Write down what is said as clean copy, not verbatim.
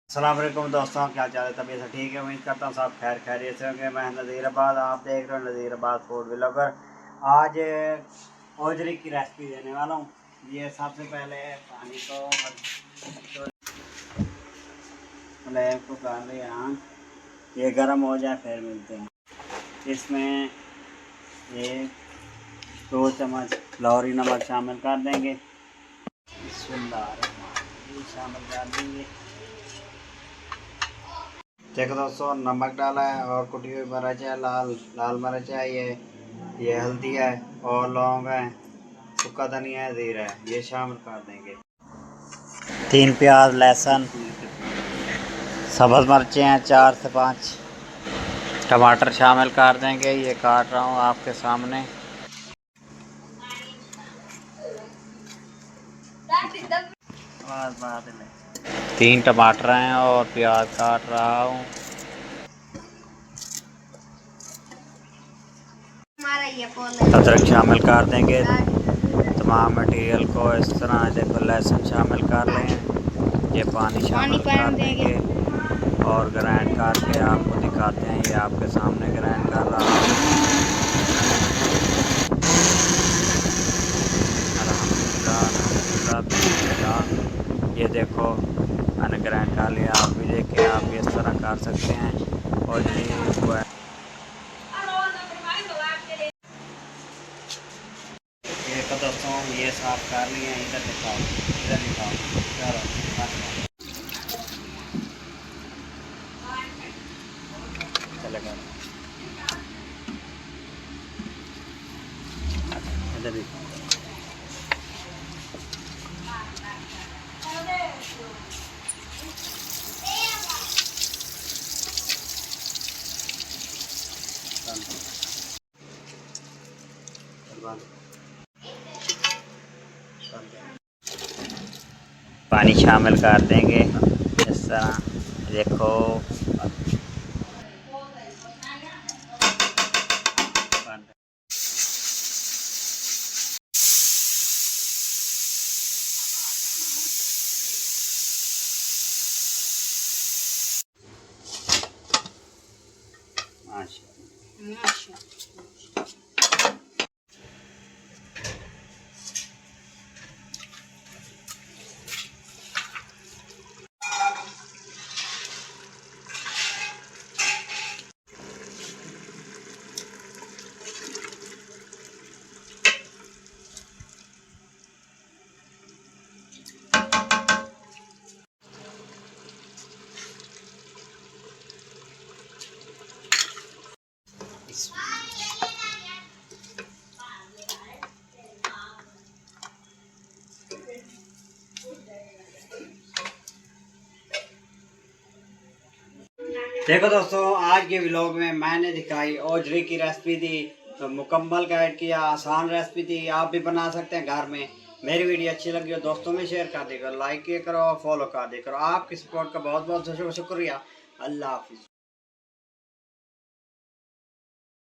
अस्सलाम वालेकुम दोस्तों, क्या चाल है? तबीयत से ठीक है? उम्मीद करता हूँ सब खैर खैरियत से होंगे। मैं नज़ीराबाद, आप देख रहे हो नज़ीराबाद फूड व्लॉगर। आज ओजरी की रेसिपी देने वाला हूँ। ये सबसे पहले पानी को फ्लेम को कर ले, यहाँ ये गर्म हो जाए फिर मिलते हैं। इसमें एक 2 चम्मच लाहौरी नमक शामिल कर देंगे। बिस्मिल्लाह शामिल कर देंगे। देखो दोस्तों, नमक डाला है और कुटी हुई मिर्च है, लाल मिर्च है, ये हल्दी है और लौंग है, सूखा धनिया है, जीरा है, ये शामिल कर देंगे। 3 प्याज, लहसुन, सब्ज़ मिर्चें हैं 4 से 5, टमाटर शामिल कर देंगे। ये काट रहा हूँ आपके सामने। बाद 3 टमाटर हैं और प्याज काट रहा हूँ। अदरक शामिल कर देंगे। तमाम मटेरियल को इस तरह देखो, लहसुन शामिल कर लें, ये पानी शामिल कर देंगे और ग्राइंड करके आपको दिखाते हैं। ये आपके सामने ग्राइंड कर रहा हूँ। अल्हम्दुलिल्लाह, ये देखो मैंने ग्राइंड कर लिया। आप भी देखें, आप भी इस तरह कर सकते हैं। और ये दोस्तों, ये साफ कर लिए हैं। इधर दिखाओ, इधर दिखाओ, चलो चलेगा। इधर दिखाओ। पानी शामिल कर देंगे इस तरह, देखो माशा। देखो दोस्तों, आज के व्लॉग में मैंने दिखाई ओजरी की रेसिपी थी, तो मुकम्मल गाइड किया, आसान रेसिपी थी। आप भी बना सकते हैं घर में। मेरी वीडियो अच्छी लगी हो दोस्तों में शेयर कर दिया करो, लाइक किया करो और फॉलो कर दिया करो। आपकी सपोर्ट का बहुत बहुत शुक्रिया। अल्लाह हाफिज़।